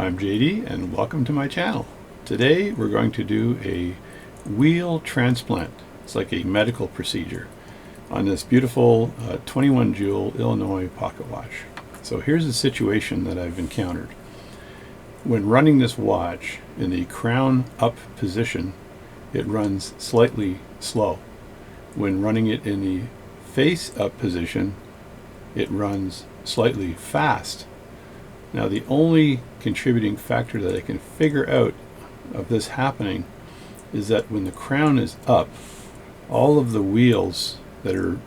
I'm JD and welcome to my channel. Today we're going to do a wheel transplant. It's like a medical procedure on this beautiful 21 jewel Illinois pocket watch. So here's the situation that I've encountered. When running this watch in the crown up position, it runs slightly slow. When running it in the face up position, it runs slightly fast. Now the only contributing factor that I can figure out of this happening is that when the crown is up, all of the wheels that are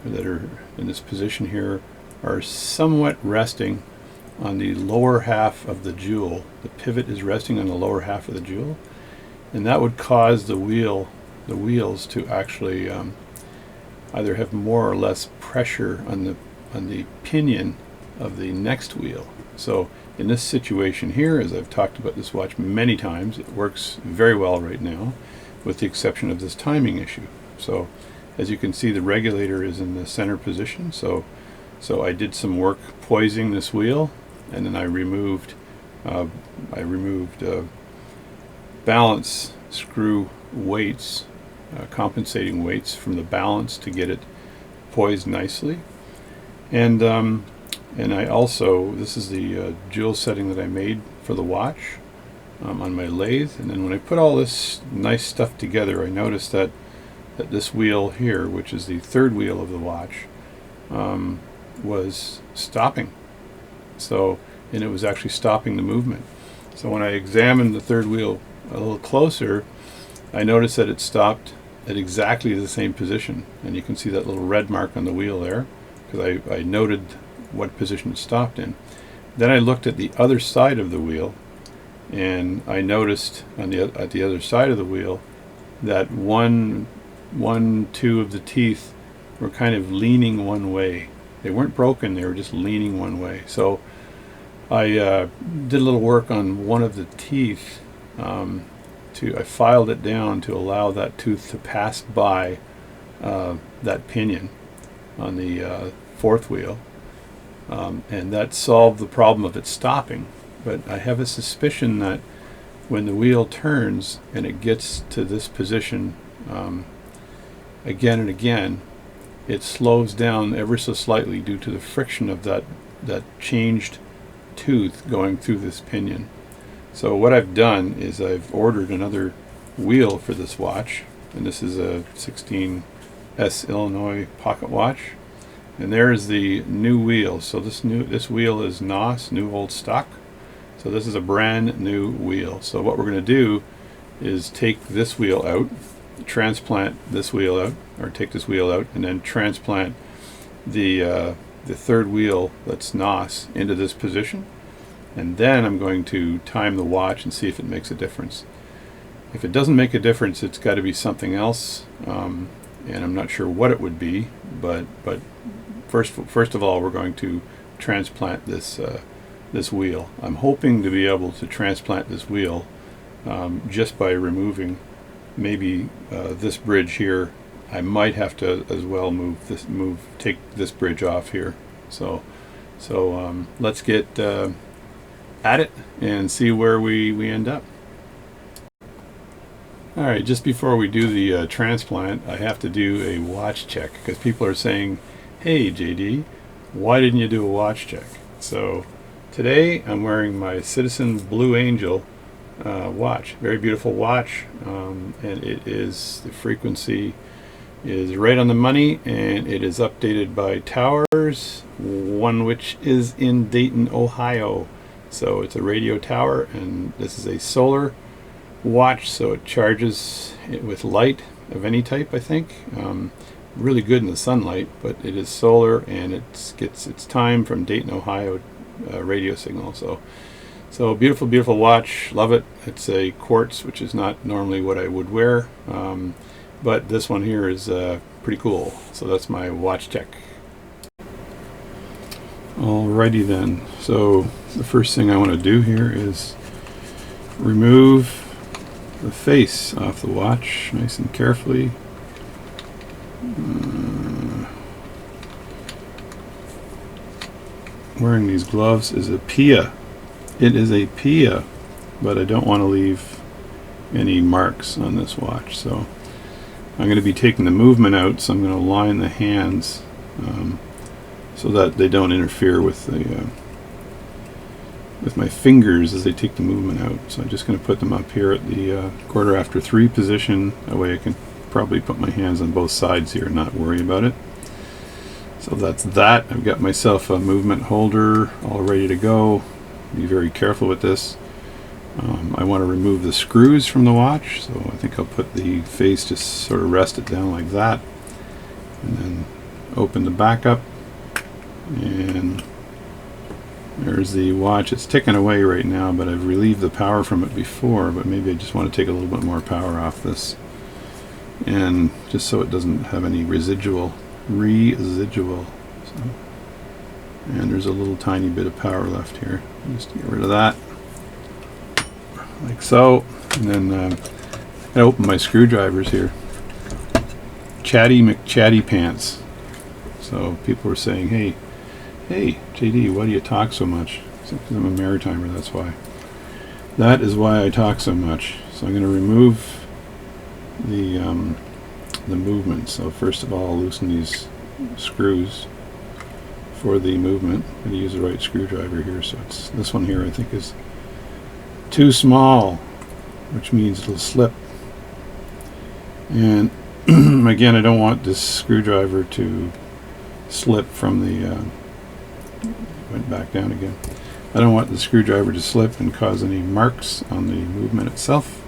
in this position here are somewhat resting on the lower half of the jewel. The pivot is resting on the lower half of the jewel, and that would cause the wheels to actually either have more or less pressure on the pinion of the next wheel. So in this situation here, as I've talked about this watch many times, it works very well right now, with the exception of this timing issue. So as you can see, the regulator is in the center position. So I did some work poising this wheel, and then I removed balance screw weights, compensating weights from the balance to get it poised nicely. And I also, this is the jewel setting that I made for the watch on my lathe. And then when I put all this nice stuff together, I noticed that this wheel here, which is the third wheel of the watch, was stopping. And it was actually stopping the movement. So when I examined the third wheel a little closer, I noticed that it stopped at exactly the same position. And you can see that little red mark on the wheel there, because I noted what position it stopped in. Then I looked at the other side of the wheel, and I noticed at the other side of the wheel that two of the teeth were kind of leaning one way. They weren't broken, they were just leaning one way. So I did a little work on one of the teeth. I filed it down to allow that tooth to pass by that pinion on the fourth wheel. And that solved the problem of it stopping. But I have a suspicion that when the wheel turns and it gets to this position again and again, it slows down ever so slightly due to the friction of that changed tooth going through this pinion. So what I've done is I've ordered another wheel for this watch, and this is a 16S Illinois pocket watch. And there is the new wheel. So this wheel is NOS, new old stock. So this is a brand new wheel. So what we're going to do is take this wheel out, transplant this wheel out, or take this wheel out, and then transplant the third wheel that's NOS into this position. And then I'm going to time the watch and see if it makes a difference. If it doesn't make a difference, it's got to be something else, and I'm not sure what it would be. But first of all, we're going to transplant this wheel. I'm hoping to be able to transplant this wheel just by removing maybe this bridge here. I might have to as well take this bridge off here. So let's get at it and see where we end up. All right, just before we do the transplant, I have to do a watch check, because people are saying, hey JD, why didn't you do a watch check? So today I'm wearing my Citizen Blue Angel watch. Very beautiful watch, and the frequency is right on the money, and it is updated by Towers, one which is in Dayton, Ohio. So it's a radio tower, and this is a solar watch, so it charges it with light of any type, I think. Really good in the sunlight, but it is solar, and it gets its time from Dayton, Ohio radio signal. So beautiful, beautiful watch. Love it. It's a quartz, which is not normally what I would wear, but this one here is pretty cool. So that's my watch check. Alrighty then. So the first thing I want to do here is remove the face off the watch nice and carefully. Wearing these gloves is a PIA. It is a PIA but I don't want to leave any marks on this watch. So I'm going to be taking the movement out, so I'm going to line the hands so that they don't interfere with the with my fingers as they take the movement out. So I'm just going to put them up here at the 3:15 position. That way I can probably put my hands on both sides here and not worry about it. So that's that. I've got myself a movement holder all ready to go. Be very careful with this. I want to remove the screws from the watch, so I think I'll put the face, just sort of rest it down like that, and then open the back up, and there's the watch. It's ticking away right now, but I've relieved the power from it before, but maybe I just want to take a little bit more power off this, and just so it doesn't have any residual. So, and there's a little tiny bit of power left here. Just get rid of that, like so. And then I open my screwdrivers here. Chatty McChatty pants. So people were saying, hey JD, why do you talk so much? Because I'm a maritimer, that's why. That is why I talk so much. So I'm going to remove the movement. So first of all, I'll loosen these screws for the movement. I'm going to use the right screwdriver here. So it's this one here, I think, is too small, which means it'll slip. And again, I don't want this screwdriver to slip from the went back down again. I don't want the screwdriver to slip and cause any marks on the movement itself.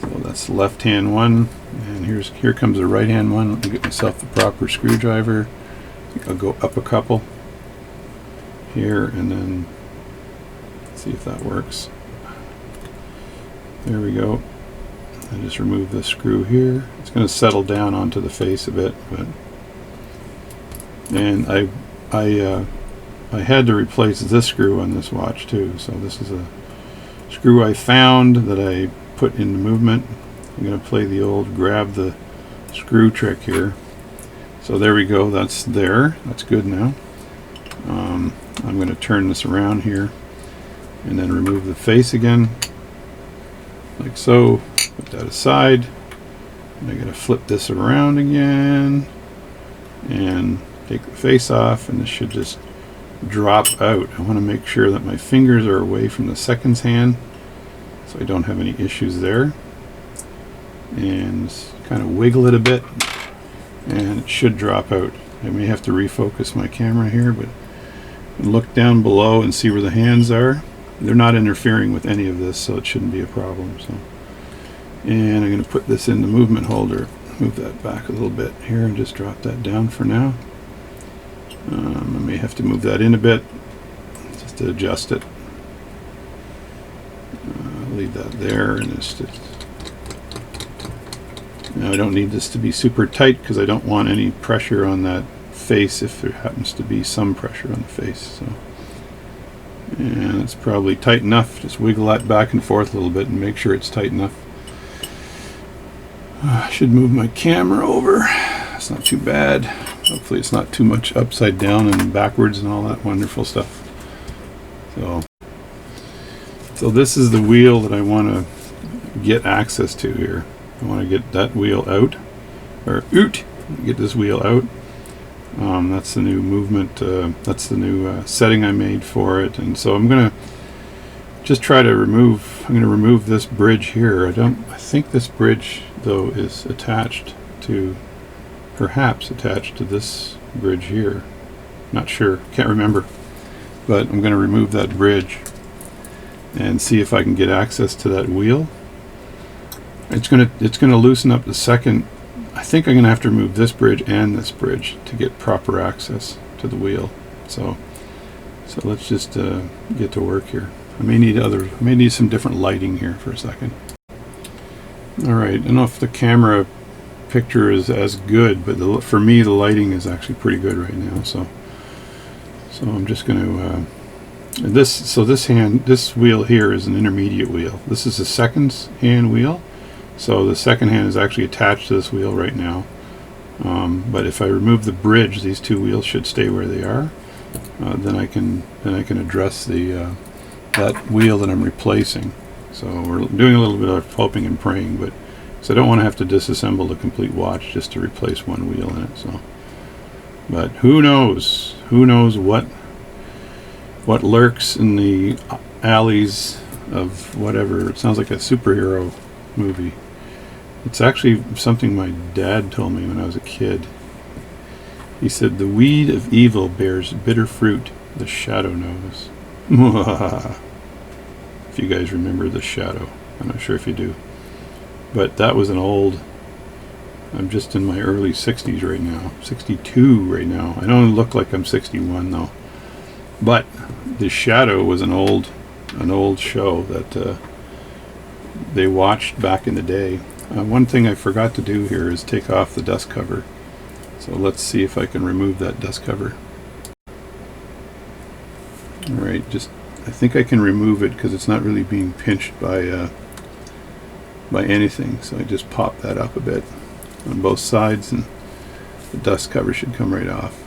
So that's the left hand one, and here comes the right hand one. Let me get myself the proper screwdriver. I think I'll go up a couple here, and then see if that works. There we go. I just remove the screw here. It's going to settle down onto the face a bit, but and I had to replace this screw on this watch too. So this is a screw I found that I put in the movement. I'm going to play the old grab the screw trick here. So there we go. That's there. That's good now. I'm going to turn this around here and then remove the face again, like so. Put that aside. And I'm going to flip this around again and take the face off, and this should just drop out. I want to make sure that my fingers are away from the seconds hand so I don't have any issues there. And kind of wiggle it a bit, and it should drop out. I may have to refocus my camera here, but look down below and see where the hands are. They're not interfering with any of this, so it shouldn't be a problem. So, and I'm going to put this in the movement holder. Move that back a little bit here and just drop that down for now. I may have to move that in a bit just to adjust it. Leave that there, and it's just, now I don't need this to be super tight because I don't want any pressure on that face if there happens to be some pressure on the face. So, and it's probably tight enough. Just wiggle that back and forth a little bit and make sure it's tight enough. I should move my camera over. It's not too bad. Hopefully it's not too much upside down and backwards and all that wonderful stuff. So this is the wheel that I want to get access to here. I want to get that wheel out, or get this wheel out. That's the new movement. That's the new setting I made for it, and so I'm gonna just try to remove. I'm gonna remove this bridge here. I think this bridge though is attached to, perhaps attached to this bridge here. Not sure. Can't remember. But I'm gonna remove that bridge and see if I can get access to that wheel. It's gonna loosen up the second. I think I'm gonna have to remove this bridge and this bridge to get proper access to the wheel. So let's just get to work here. I may need some different lighting here for a second. All right, I don't know if the camera picture is as good, but for me the lighting is actually pretty good right now. So I'm just gonna this wheel here is an intermediate wheel. This is a second hand wheel. So the second hand is actually attached to this wheel right now. But if I remove the bridge, these two wheels should stay where they are. Then I can address the that wheel that I'm replacing. So we're doing a little bit of hoping and praying, but so I don't want to have to disassemble the complete watch just to replace one wheel in it. So, but who knows? Who knows what lurks in the alleys of whatever? It sounds like a superhero movie. It's actually something my dad told me when I was a kid. He said, "The weed of evil bears bitter fruit, the shadow knows." If you guys remember The Shadow. I'm not sure if you do. But that was an old... I'm just in my early 60s right now. 62 right now. I don't look like I'm 61 though. But The Shadow was an old show that they watched back in the day. One thing I forgot to do here is take off the dust cover. So let's see if I can remove that dust cover. Alright, I think I can remove it because it's not really being pinched by anything. So I just pop that up a bit on both sides and the dust cover should come right off.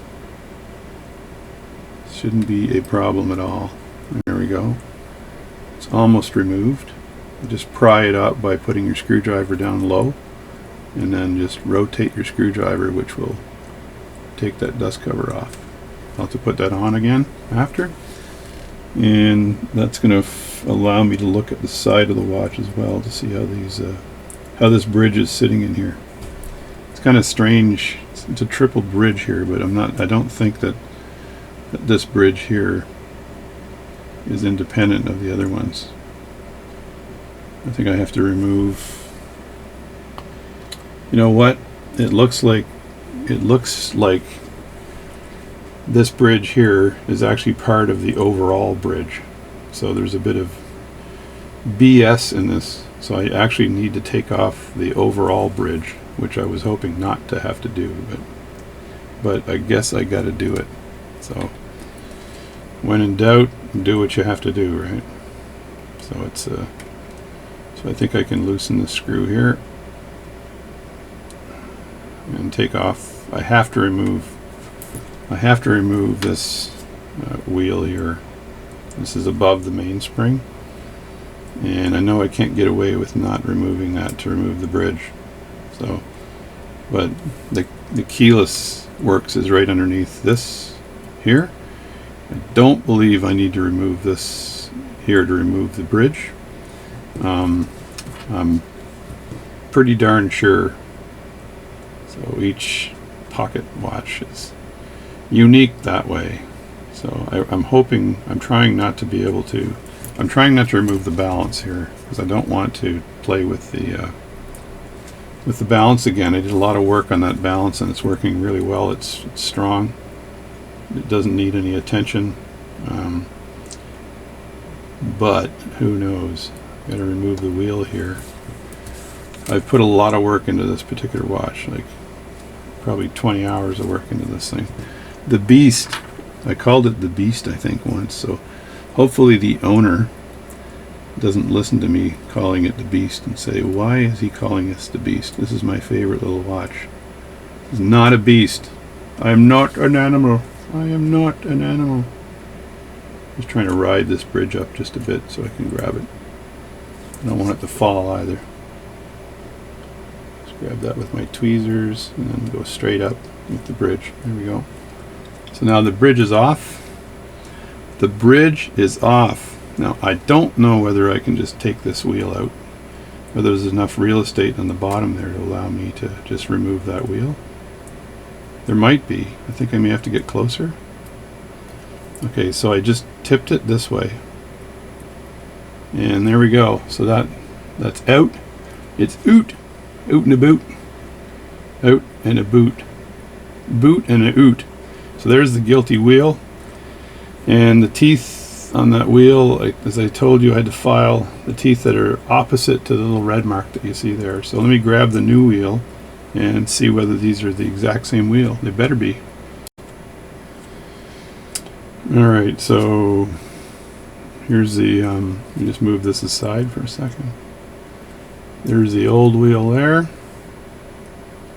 Shouldn't be a problem at all. There we go. It's almost removed. You just pry it up by putting your screwdriver down low and then just rotate your screwdriver, which will take that dust cover off. I'll have to put that on again after. And that's going to allow me to look at the side of the watch as well to see how this bridge is sitting in here. It's kind of strange. It's a triple bridge here, but I don't think that this bridge here is independent of the other ones. I think I have to remove... You know what? It looks like this bridge here is actually part of the overall bridge. So there's a bit of BS in this. So I actually need to take off the overall bridge, which I was hoping not to have to do, but I guess I got to do it. So when in doubt, do what you have to do, right? So it's so I think I can loosen the screw here and take off. I have to remove this wheel here. This is above the mainspring, and I know I can't get away with not removing that to remove the bridge. So, but the keyless works is right underneath this here. I don't believe I need to remove this here to remove the bridge. I'm pretty darn sure. So each pocket watch is unique that way. So I'm trying not to remove the balance here because I don't want to play with the balance again. I did a lot of work on that balance and it's working really well. It's strong. It doesn't need any attention. But who knows? Got to remove the wheel here. I've put a lot of work into this particular watch, like probably 20 hours of work into this thing. The Beast, I called it the Beast I think once, so hopefully the owner doesn't listen to me calling it the Beast and say, why is he calling this the Beast? This is my favorite little watch. It's not a beast. I am not an animal. I am not an animal. Just trying to ride this bridge up just a bit so I can grab it. I don't want it to fall either. Just grab that with my tweezers and then go straight up with the bridge. There we go. So now the bridge is off. The bridge is off. Now I don't know whether I can just take this wheel out, whether there's enough real estate on the bottom there to allow me to just remove that wheel. There might be. I think I may have to get closer. Okay, so I just tipped it this way. And there we go. So that's out. It's out. Out and a boot. Out and a boot. Boot and a oot. So there's the guilty wheel. And the teeth on that wheel, as I told you, I had to file the teeth that are opposite to the little red mark that you see there. So let me grab the new wheel and see whether these are the exact same wheel. They better be. Alright, so here's the, let me just move this aside for a second. There's the old wheel there.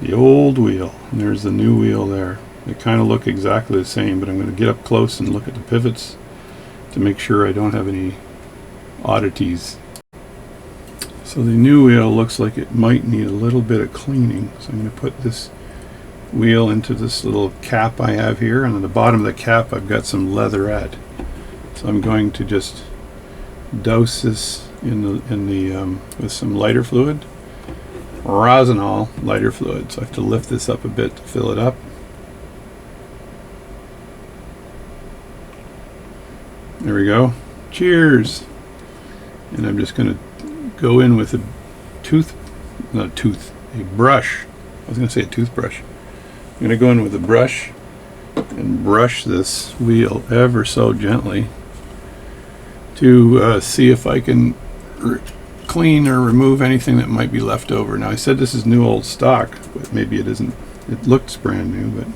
The old wheel. And there's the new wheel there. They kind of look exactly the same, but I'm going to get up close and look at the pivots to make sure I don't have any oddities. So the new wheel looks like it might need a little bit of cleaning. So I'm going to put this wheel into this little cap I have here, and on the bottom of the cap I've got some leatherette. So I'm going to just douse this with some lighter fluid, Rosinol lighter fluid. So I have to lift this up a bit to fill it up. There we go. Cheers. And I'm just going to go in with a brush. I was going to say a toothbrush. I'm going to go in with a brush and brush this wheel ever so gently to see if I can clean or remove anything that might be left over. Now I said this is new old stock, but maybe it isn't. It looks brand new, but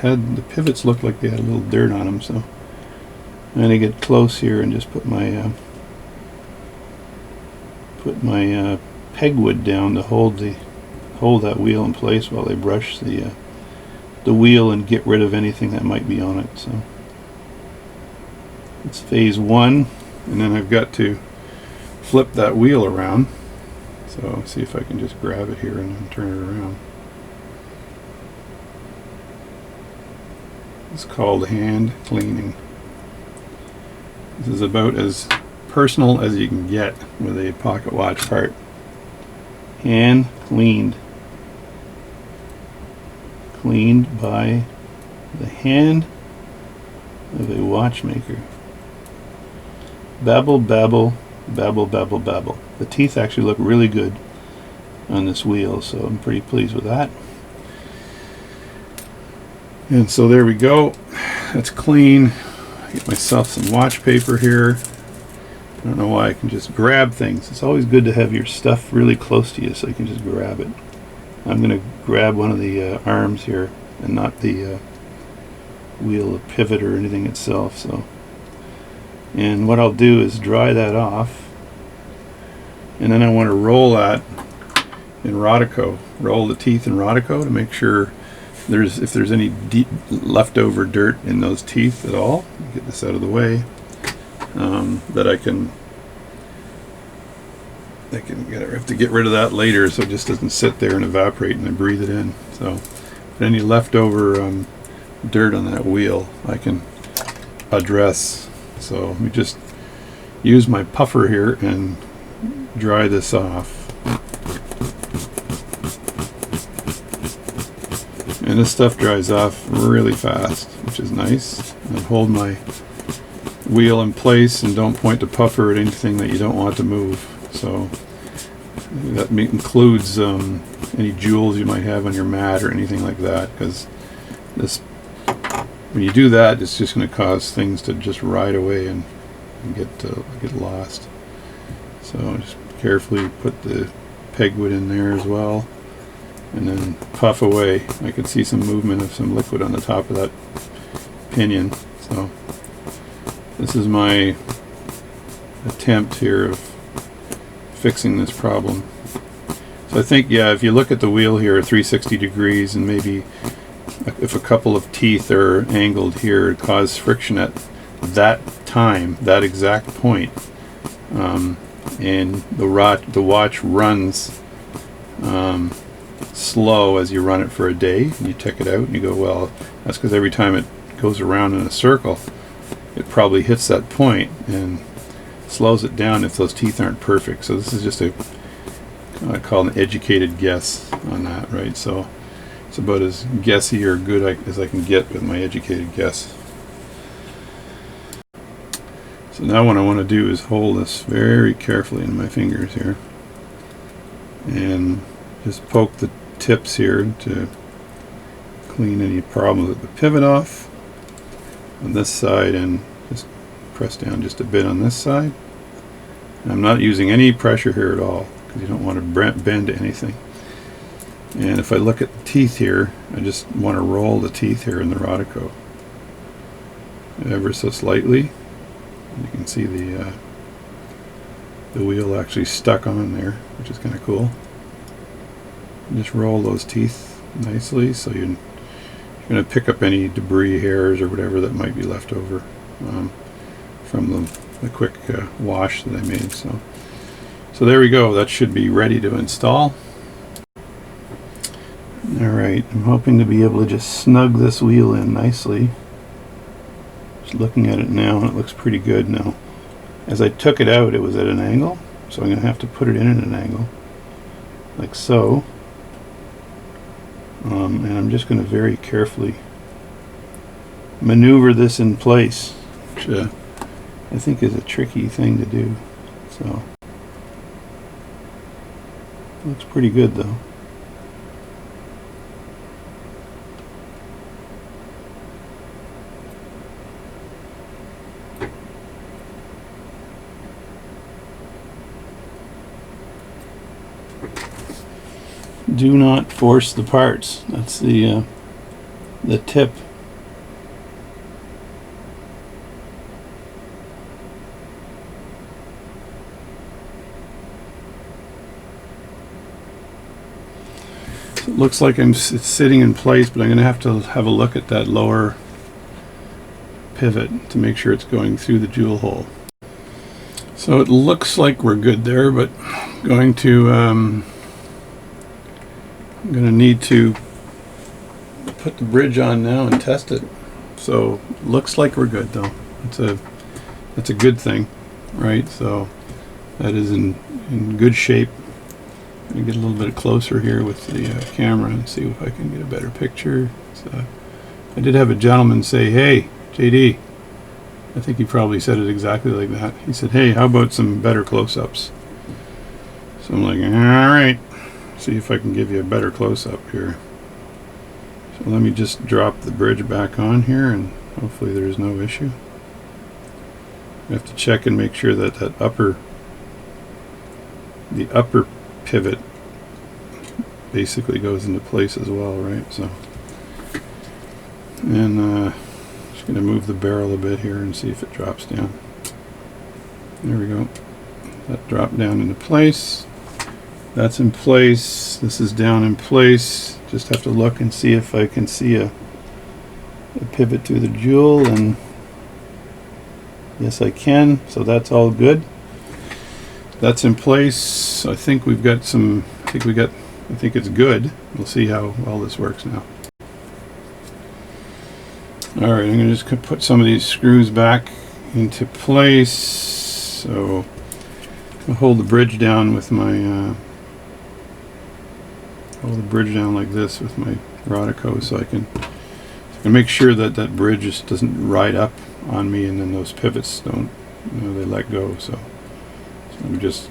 the pivots looked like they had a little dirt on them. So I'm going to get close here and just put my pegwood down to hold that wheel in place while I brush the wheel and get rid of anything that might be on it. So it's phase 1, and then I've got to flip that wheel around. So see if I can just grab it here and then turn it around. It's called hand cleaning. This is about as personal as you can get with a pocket watch part. Hand cleaned. Cleaned by the hand of a watchmaker. Babble, babble, babble, babble, babble. The teeth actually look really good on this wheel, so I'm pretty pleased with that. And so there we go. That's clean. I get myself some watch paper here. I don't know why I can just grab things. It's always good to have your stuff really close to you so you can just grab it. I'm going to grab one of the arms here and not the wheel or pivot or anything itself. So, and what I'll do is dry that off, and then I want to roll that in Rodico. Roll the teeth in Rodico to make sure if there's any deep leftover dirt in those teeth at all. Get this out of the way. That I have to get rid of that later so it just doesn't sit there and evaporate and I breathe it in. So if any leftover dirt on that wheel I can address. So let me just use my puffer here and dry this off. And this stuff dries off really fast, which is nice. I hold my wheel in place and don't point the puffer at anything that you don't want to move. So that includes any jewels you might have on your mat or anything like that, because when you do that, it's just going to cause things to just ride away and get lost. So just carefully put the pegwood in there as well, and then puff away. I could see some movement of some liquid on the top of that pinion. So this is my attempt here of fixing this problem. So I think, yeah, if you look at the wheel here at 360 degrees, and maybe if a couple of teeth are angled here, it causes friction at that time, that exact point, and the watch runs slow as you run it for a day, and you check it out and you go, well, that's because every time it goes around in a circle it probably hits that point and slows it down if those teeth aren't perfect. So this is just I call an educated guess on that, right? So it's about as guessy or good as I can get with my educated guess. So now what I want to do is hold this very carefully in my fingers here and just poke the tips here to clean any problems with the pivot off on this side, and just press down just a bit on this side. And I'm not using any pressure here at all because you don't want to bend anything. And if I look at the teeth here, I just want to roll the teeth here in the Rodico ever so slightly. You can see the wheel actually stuck on there, which is kind of cool. Just roll those teeth nicely so you're going to pick up any debris, hairs, or whatever that might be left over from quick wash that I made. So there we go. That should be ready to install. Alright, I'm hoping to be able to just snug this wheel in nicely. Just looking at it now, and it looks pretty good now. As I took it out, it was at an angle, so I'm going to have to put it in at an angle, like so. And I'm just going to very carefully maneuver this in place, which I think is a tricky thing to do. So, looks pretty good though. Do not force the parts. That's the tip. So it looks like it's sitting in place, but I'm going to have a look at that lower pivot to make sure it's going through the jewel hole. So it looks like we're good there, but I'm going to need to put the bridge on now and test it. So looks like we're good though. That's a good thing, right? So that is in good shape. I'm going to get a little bit closer here with the camera and see if I can get a better picture. So I did have a gentleman say, "Hey, JD," I think he probably said it exactly like that. He said, "Hey, how about some better close-ups?" So I'm like, all right. See if I can give you a better close-up here. So let me just drop the bridge back on here, and hopefully there's no issue. I have to check and make sure that the upper pivot basically goes into place as well, right? So, and just going to move the barrel a bit here and see if it drops down. There we go. That dropped down into place. That's in place. This is down in place. Just have to look and see if I can see a pivot to the jewel, and yes I can. So that's all good. That's in place. I think we've got some, I think it's good. We'll see how well this works now. Alright, I'm going to just put some of these screws back into place. So I'll hold the bridge down with my hold the bridge down like this with my Rodico, so I can make sure that that bridge just doesn't ride up on me, and then those pivots don't, they let go. So let me just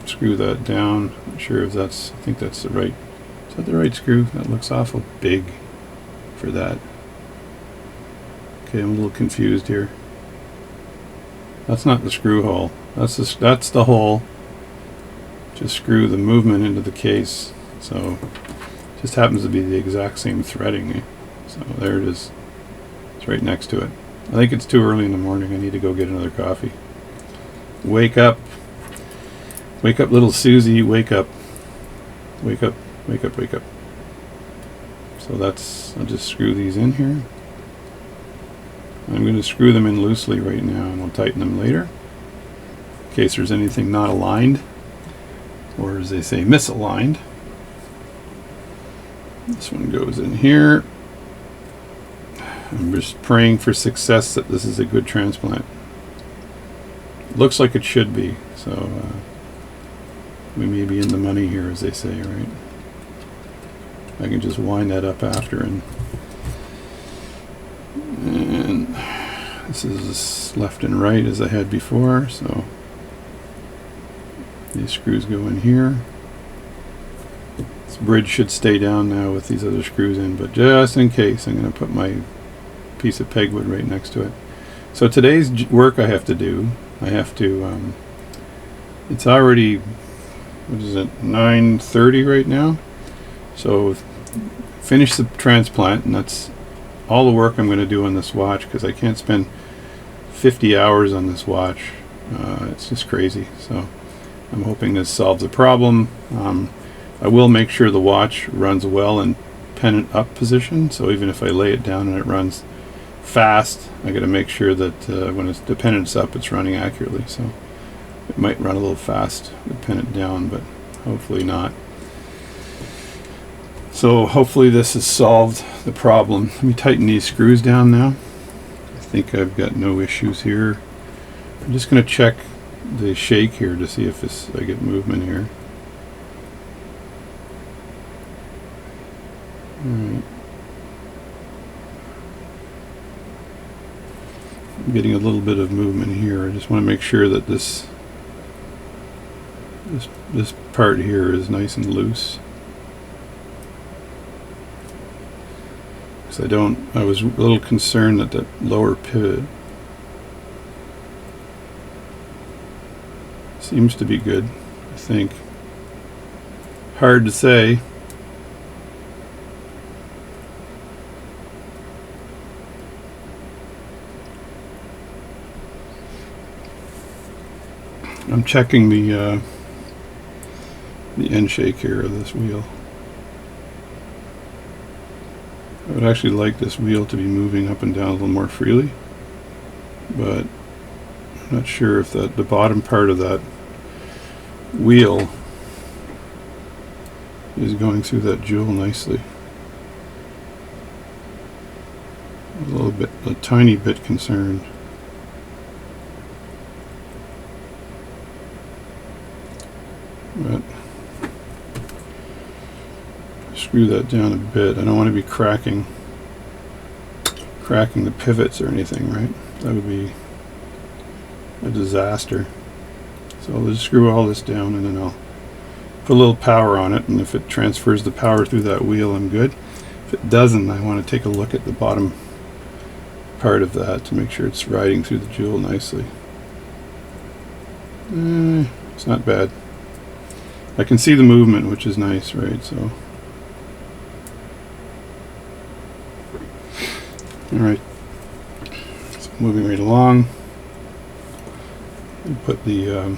screw that down. Not sure if that's, I think that's the right, is that the right screw? That looks awful big for that. Okay, I'm a little confused here. That's not the screw hole. That's the hole. Just screw the movement into the case. So it just happens to be the exact same threading. So there it is. It's right next to it. I think it's too early in the morning. I need to go get another coffee. Wake up. Wake up, little Susie. Wake up. Wake up. Wake up. Wake up. So that's, I'll just screw these in here. I'm going to screw them in loosely right now, and I'll tighten them later in case there's anything not aligned, or as they say, misaligned. This one goes in here. I'm just praying for success that this is a good transplant. Looks like it should be, so we may be in the money here, as they say, right? I can just wind that up after, and this is left and right as I had before, so these screws go in here. This bridge should stay down now with these other screws in, but just in case, I'm going to put my piece of pegwood right next to it. So today's work I have to do, it's already, what is it, 9:30 right now. So finish the transplant, and that's all the work I'm going to do on this watch, because I can't spend 50 hours on this watch. It's just crazy. So I'm hoping this solves the problem. I will make sure the watch runs well in pennant up position, so even if I lay it down and it runs fast, I got to make sure that when it's the pennant's up, it's running accurately. So it might run a little fast with pennant down, but hopefully not. So hopefully this has solved the problem. Let me tighten these screws down now. I think I've got no issues here. I'm just going to check the shake here to see if I get movement here. Alright. I'm getting a little bit of movement here. I just want to make sure that this part here is nice and loose. Because I was a little concerned that that lower pivot seems to be good, I think. Hard to say. I'm checking the end shake here of this wheel. I would actually like this wheel to be moving up and down a little more freely, but I'm not sure if the bottom part of that wheel is going through that jewel nicely. A tiny bit concerned. But screw that down a bit. I don't want to be cracking the pivots or anything, right? That would be a disaster. So I'll just screw all this down, and then I'll put a little power on it, and if it transfers the power through that wheel, I'm good. If it doesn't, I want to take a look at the bottom part of that to make sure it's riding through the jewel nicely. It's not bad. I can see the movement, which is nice, right? So, all right. So moving right along. And put the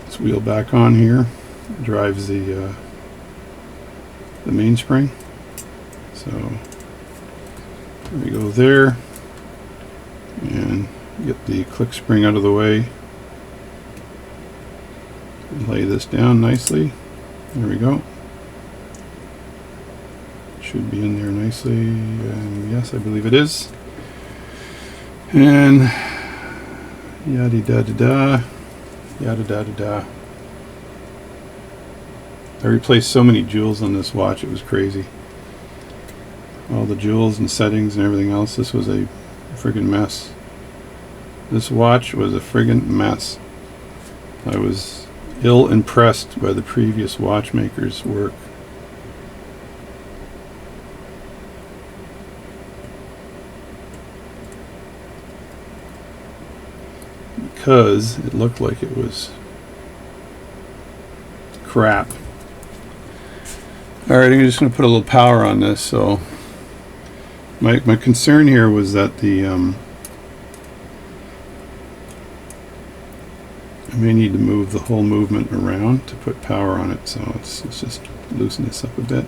this wheel back on here. It drives the mainspring. So there we go there, and get the click spring out of the way. Lay this down nicely. There we go. Should be in there nicely, and yes, I believe it is. And yada da da da, yada da da da. I replaced so many jewels on this watch, it was crazy. All the jewels and settings and everything else. This was a friggin' mess. This watch was a friggin' mess. I was ill impressed by the previous watchmaker's work. Because it looked like it was crap. Alright, I'm just going to put a little power on this. So my concern here was that I may need to move the whole movement around to put power on it, so let's just loosen this up a bit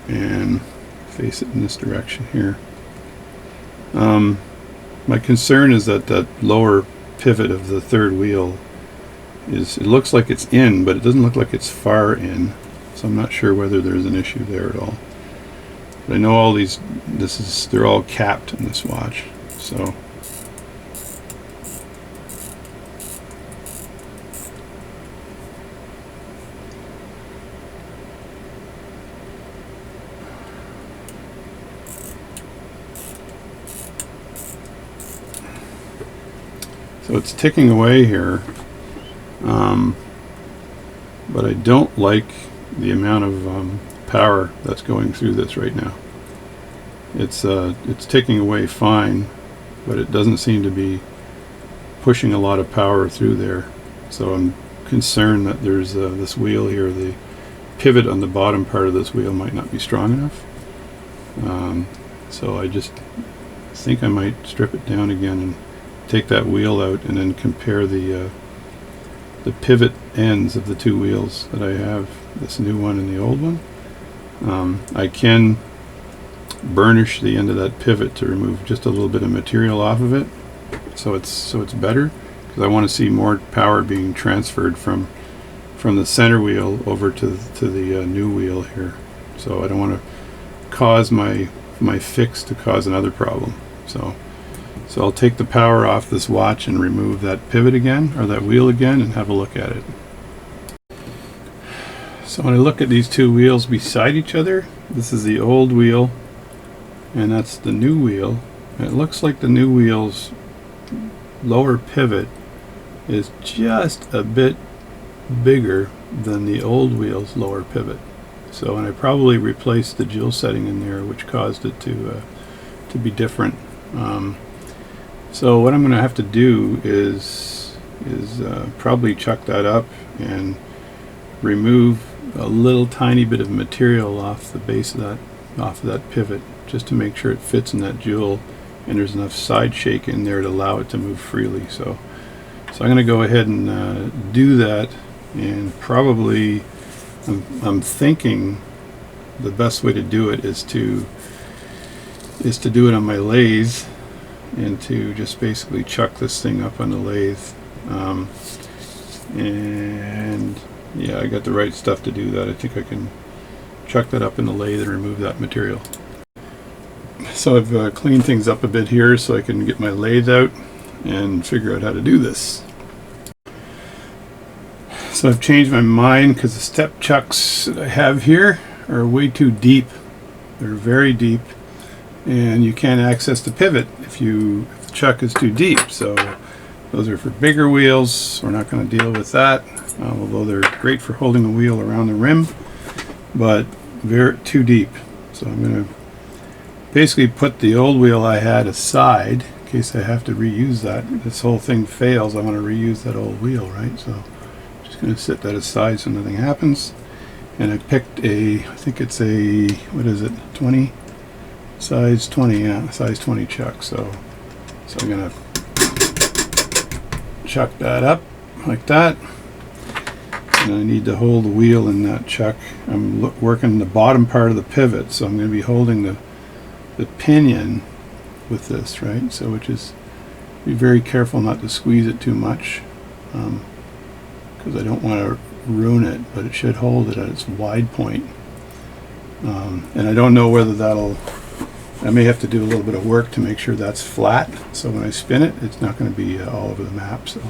and face it in this direction here. My concern is that that lower pivot of the third wheel it looks like it's in, but it doesn't look like it's far in, so I'm not sure whether there's an issue there at all. But I know all these, they're all capped in this watch, so it's ticking away here, but I don't like the amount of power that's going through this right now. It's ticking away fine, but it doesn't seem to be pushing a lot of power through there. So I'm concerned that there's this wheel here, the pivot on the bottom part of this wheel might not be strong enough. So I just think I might strip it down again and take that wheel out, and then compare the pivot ends of the two wheels that I have, this new one and the old one. I can burnish the end of that pivot to remove just a little bit of material off of it, so it's better, because I want to see more power being transferred from the center wheel over to the new wheel here. So I don't want to cause my fix to cause another problem. So I'll take the power off this watch and remove that pivot again, or that wheel again, and have a look at it. So when I look at these two wheels beside each other, this is the old wheel and that's the new wheel. And it looks like the new wheel's lower pivot is just a bit bigger than the old wheel's lower pivot. So, and I probably replaced the jewel setting in there, which caused it to be different. So what I'm going to have to do is probably chuck that up and remove a little tiny bit of material off the base of that pivot, just to make sure it fits in that jewel and there's enough side shake in there to allow it to move freely. So I'm going to go ahead and do that, and probably I'm thinking the best way to do it is to do it on my lathe, and to just basically chuck this thing up on the lathe. And yeah, I got the right stuff to do that. I think I can chuck that up in the lathe and remove that material. So I've cleaned things up a bit here so I can get my lathe out and figure out how to do this. So I've changed my mind because the step chucks that I have here are way too deep. They're very deep, and you can't access the pivot if the chuck is too deep. So those are for bigger wheels. We're not going to deal with that, although they're great for holding the wheel around the rim, but they're too deep. So I'm going to basically put the old wheel I had aside in case I have to reuse that. This whole thing fails, I want to reuse that old wheel, right? So I'm just going to set that aside so nothing happens. And I picked I think it's a, what is it, 20? Size 20, yeah, size 20 chuck. So I'm going to chuck that up like that. And I need to hold the wheel in that chuck. I'm working the bottom part of the pivot, so I'm going to be holding the pinion with this, right? So which is, be very careful not to squeeze it too much, because I don't want to ruin it, but it should hold it at its wide point. And I don't know whether I may have to do a little bit of work to make sure that's flat, so when I spin it, it's not going to be all over the map. So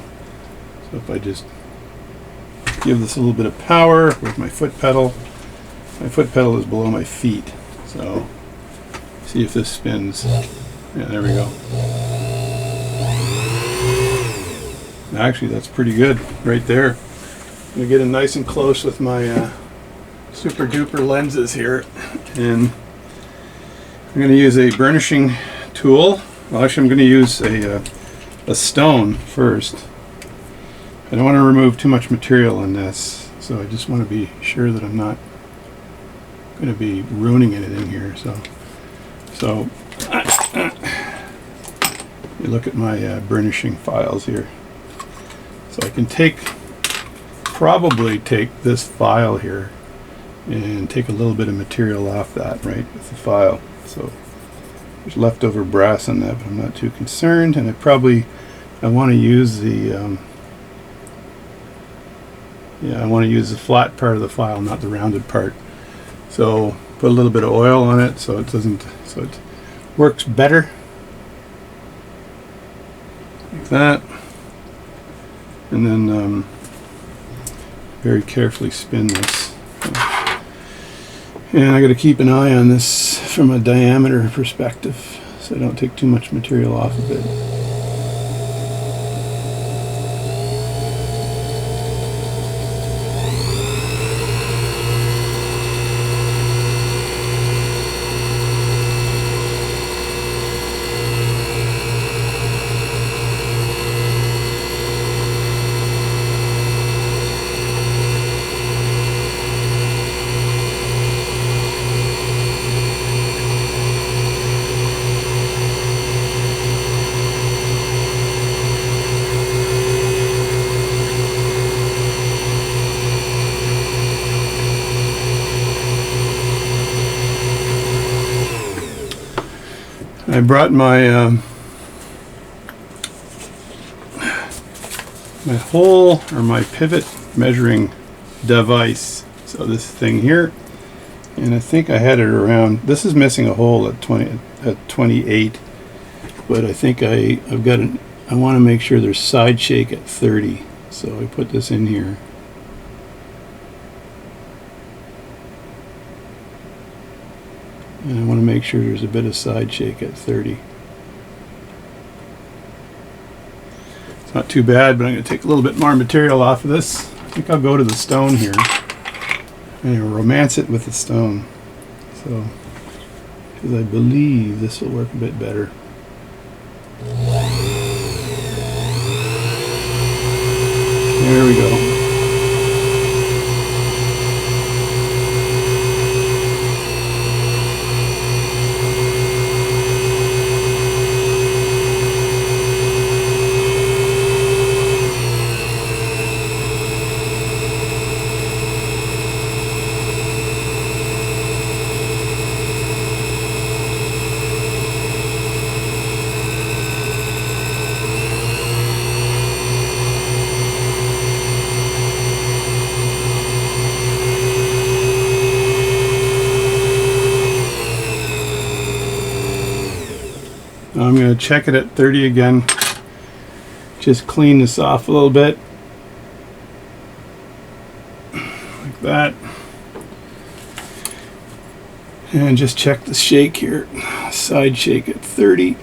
if I just give this a little bit of power with my foot pedal is below my feet, so see if this spins. Yeah, there we go. Actually, that's pretty good right there. I'm going to get in nice and close with my super duper lenses here, and I'm going to use a burnishing tool. Well, actually, I'm going to use a stone first. I don't want to remove too much material on this, so I just want to be sure that I'm not going to be ruining anything here. So you look at my burnishing files here. So I can probably take this file here and take a little bit of material off that, right, with the file. So there's leftover brass on that, but I'm not too concerned. And I want to use the I want to use the flat part of the file, not the rounded part. So put a little bit of oil on it so it works better, like that. And then very carefully spin this. And I got to keep an eye on this from a diameter perspective, so I don't take too much material off of it. I brought my my hole or my pivot measuring device. So this thing here, and I think I had it around. This is missing a hole at 28, but I think I've got an. I want to make sure there's side shake at 30, so I put this in here. And I want to make sure there's a bit of side shake at 30. It's not too bad, but I'm going to take a little bit more material off of this. I think I'll go to the stone here and romance it with the stone. So, because I believe this will work a bit better. There we go. I'm going to check it at 30 again. Just clean this off a little bit. Like that. And just check the shake here. Side shake at 30.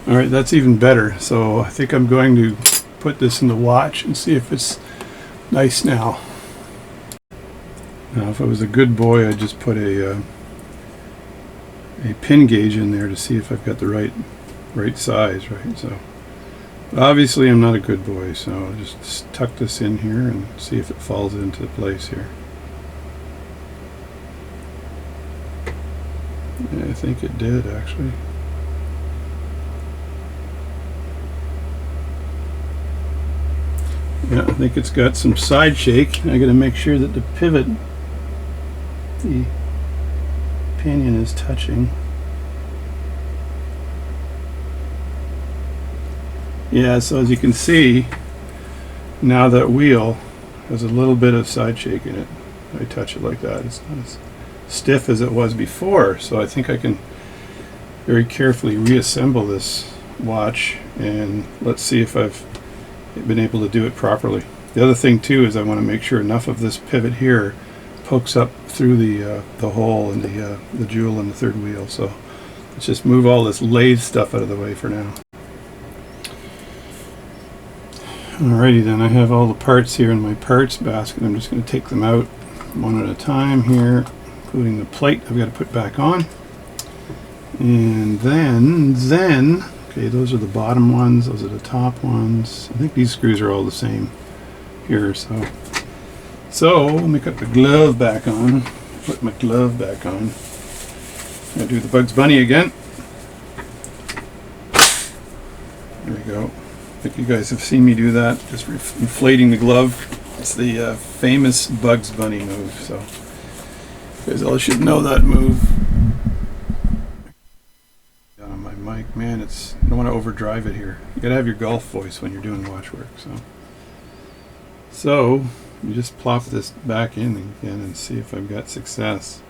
Alright, that's even better. So I think I'm going to put this in the watch and see if it's nice now. Now if I was a good boy, I'd just put a pin gauge in there to see if I've got the right size, right? So obviously I'm not a good boy, so I'll just tuck this in here and see if it falls into place here. Yeah, I think it did actually. Yeah, I think it's got some side shake. I got to make sure that the pivot, the pinion is touching. Yeah, so as you can see, now that wheel has a little bit of side shake in it. I touch it like that. It's not as stiff as it was before, so I think I can very carefully reassemble this watch, and let's see if I've been able to do it properly. The other thing too is I want to make sure enough of this pivot here pokes up through the hole in the jewel in the third wheel. So let's just move all this lathe stuff out of the way for now. Alrighty then, I have all the parts here in my parts basket. I'm just going to take them out one at a time here, including the plate I've got to put back on. And then okay, those are the bottom ones, those are the top ones. I think these screws are all the same here, so let me put the glove back on. Put my glove back on. I'm gonna do the Bugs Bunny again. There we go. I think you guys have seen me do that, just inflating the glove. It's the famous Bugs Bunny move, so you guys all should know that move. Man, I don't want to overdrive it here. You gotta have your golf voice when you're doing watch work. So you just plop this back in again and see if I've got success.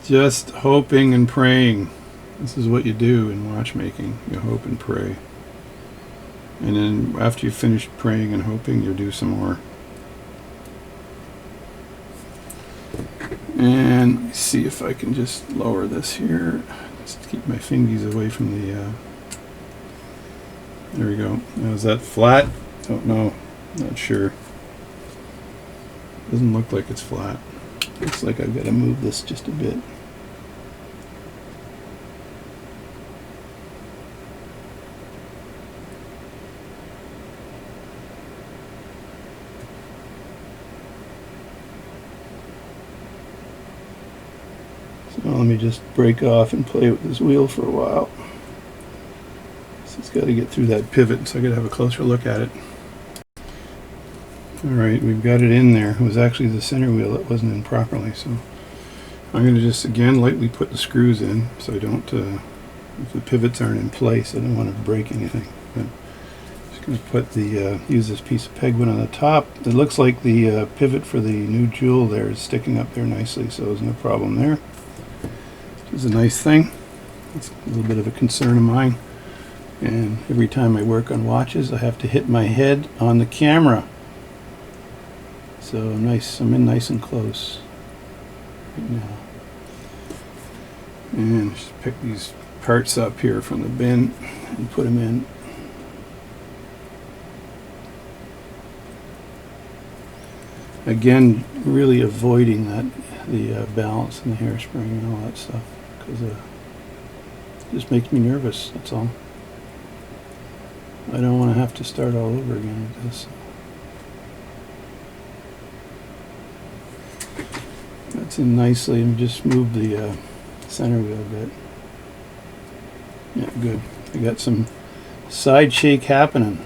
Just hoping and praying. This is what you do in watchmaking. You hope and pray. And then after you've finished praying and hoping, you'll do some more. And let me see if I can just lower this here. Just keep my fingies away from the there we go. Now is that flat? Don't know. Not sure. Doesn't look like it's flat. Looks like I've got to move this just a bit. So let me just break off and play with this wheel for a while. got to get through that pivot, so I got to have a closer look at it. Alright, we've got it in there. It was actually the center wheel that wasn't in properly, so I'm going to just again lightly put the screws in so I don't, if the pivots aren't in place, I don't want to break anything. But just going to put the, use this piece of pegwood on the top. It looks like the pivot for the new jewel there is sticking up there nicely, so there's no problem there. Which is a nice thing. It's a little bit of a concern of mine. And every time I work on watches, I have to hit my head on the camera. So I'm in nice and close right now. And just pick these parts up here from the bin and put them in. Again, really avoiding the balance and the hairspring and all that stuff, because it just makes me nervous, that's all. I don't want to have to start all over again with this. That's in nicely, and just move the center wheel a bit. Yeah, good. I got some side shake happening.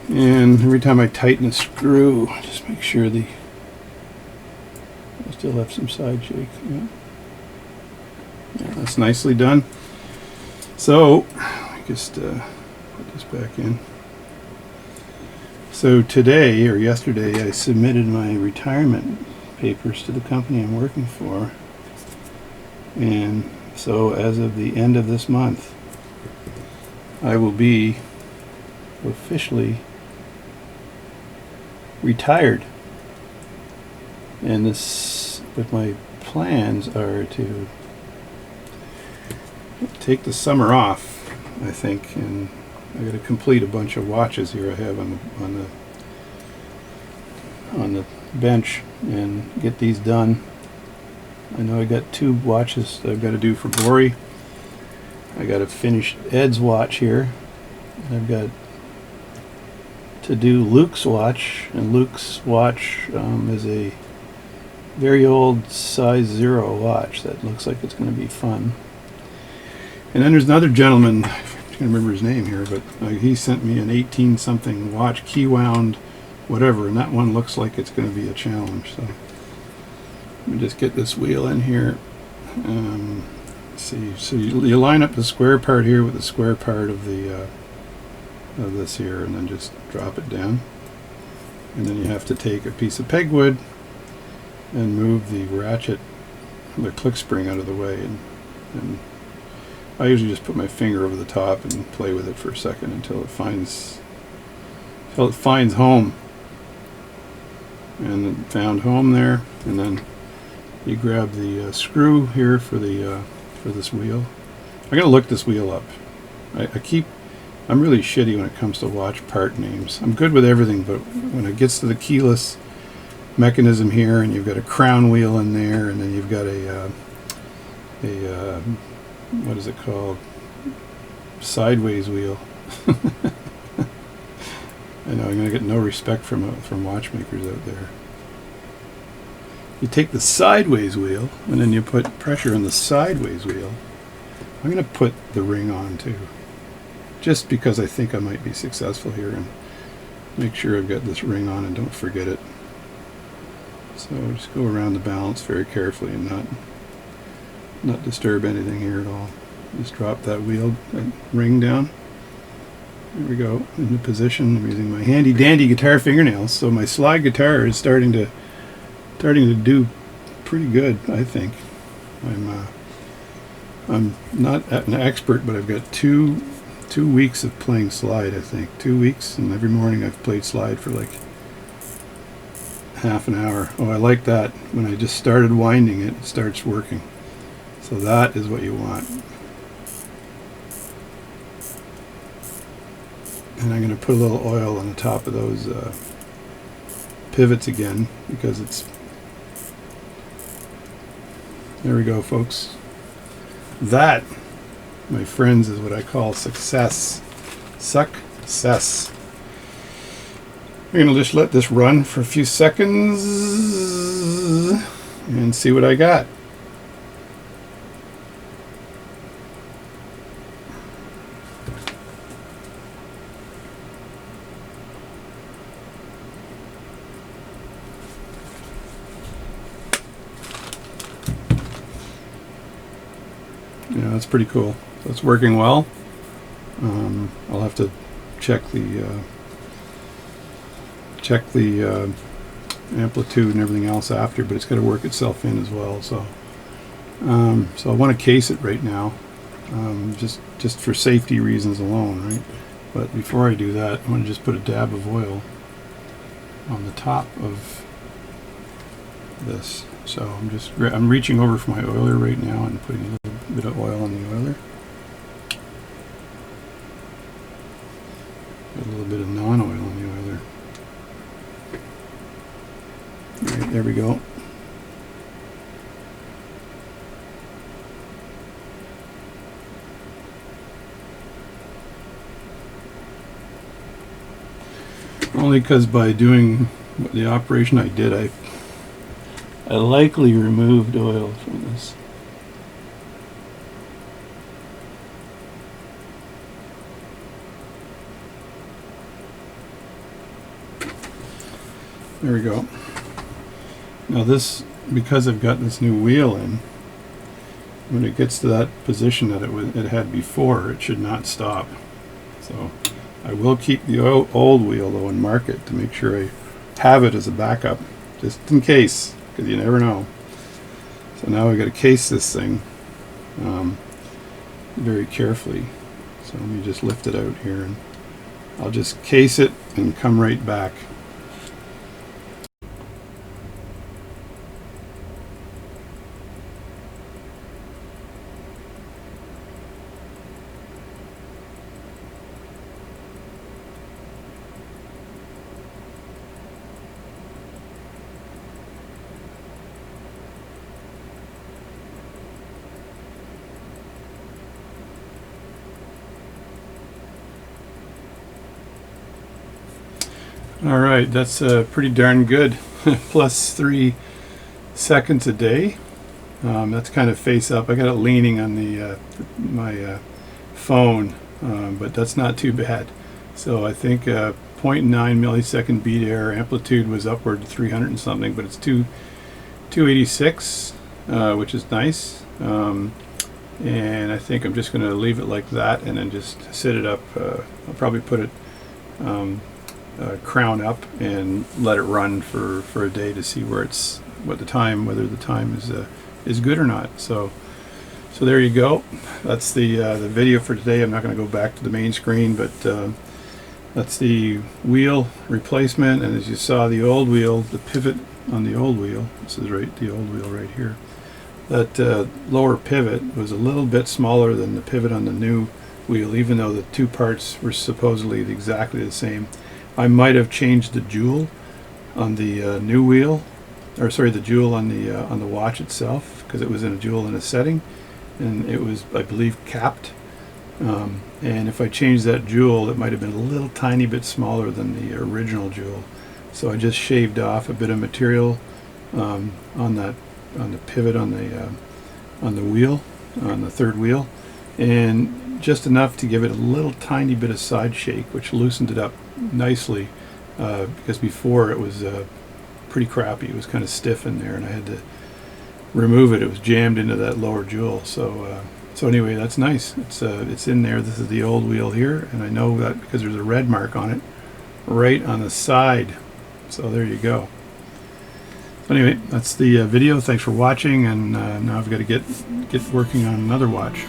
And every time I tighten a screw, just make sure I still have some side shake. Yeah. Yeah, that's nicely done. So, I just put this back in. So today, or yesterday, I submitted my retirement papers to the company I'm working for. And so as of the end of this month, I will be officially retired. And but my plans are to take the summer off, I think, and I got to complete a bunch of watches here I have on the bench and get these done. I know I got 2 watches that I've got to do for Bori. I got to finish Ed's watch here. I've got to do Luke's watch, and Luke's watch is a very old size 0 watch that looks like it's going to be fun. And then there's another gentleman, I can't remember his name here, but he sent me an 18-something watch, key wound, whatever, and that one looks like it's going to be a challenge. So let me just get this wheel in here. Let's see, so you line up the square part here with the square part of the of this here, and then just drop it down. And then you have to take a piece of pegwood and move the ratchet, the click spring out of the way, and I usually just put my finger over the top and play with it for a second until it finds home. And it found home there, and then you grab the screw here for this wheel. I'm gonna look this wheel up. I'm really shitty when it comes to watch part names. I'm good with everything, but when it gets to the keyless mechanism here, and you've got a crown wheel in there, and then you've got a what is it called? Sideways wheel. I know I'm going to get no respect from watchmakers out there. You take the sideways wheel, and then you put pressure on the sideways wheel. I'm going to put the ring on too, just because I think I might be successful here, and make sure I've got this ring on and don't forget it. So just go around the balance very carefully and not disturb anything here at all. Just drop that ring down. There we go, into position. I'm using my handy dandy guitar fingernails, so my slide guitar is starting to do pretty good, I think. I'm not an expert, but I've got two weeks of playing slide, I think. 2 weeks, and every morning I've played slide for like half an hour. Oh, I like that. When I just started winding it, it starts working. So that is what you want. And I'm going to put a little oil on the top of those pivots again, because there we go, folks. That, my friends, is what I call success. Success. I'm going to just let this run for a few seconds and see what I got. that's pretty cool. So it's working well. I'll have to check the amplitude and everything else after, but it's got to work itself in as well. So so I want to case it right now, just for safety reasons alone, right? But before I do that, I want to just put a dab of oil on the top of this. So I'm reaching over for my oiler right now and putting a little bit of oil on the oiler. A little bit of non-oil on the oiler. All right, there we go. Only because by doing the operation I did, I likely removed oil from this. There we go. Now this, because I've got this new wheel in, when it gets to that position that it had before, it should not stop. So I will keep the old wheel though and mark it to make sure I have it as a backup, just in case, because you never know. So now I've got to case this thing very carefully. So let me just lift it out here, and I'll just case it and come right back. All right, that's pretty darn good. Plus 3 seconds a day. That's kind of face up. I got it leaning on the my phone, but that's not too bad. So I think 0.9 millisecond beat error. Amplitude was upward to 300 and something, but it's 286, which is nice. And I think I'm just going to leave it like that and then just sit it up. I'll probably put it crown up and let it run for a day to see whether the time is good or not. So there you go. That's the video for today. I'm not going to go back to the main screen, but that's the wheel replacement. And as you saw, the old wheel, the pivot on the old wheel, this is the old wheel right here, that lower pivot was a little bit smaller than the pivot on the new wheel, even though the two parts were supposedly exactly the same. I might have changed the jewel on the new wheel, or sorry, the jewel on the watch itself, because it was in a jewel in a setting, and it was, I believe, capped. And if I changed that jewel, it might have been a little tiny bit smaller than the original jewel. So I just shaved off a bit of material on the pivot on the wheel, on the third wheel, and just enough to give it a little tiny bit of side shake, which loosened it up nicely, because before it was pretty crappy. It was kind of stiff in there, and I had to remove it. It was jammed into that lower jewel. So anyway, that's nice. It's in there. This is the old wheel here, and I know that because there's a red mark on it right on the side. So there you go. Anyway, that's the video. Thanks for watching, and now I've got to get working on another watch.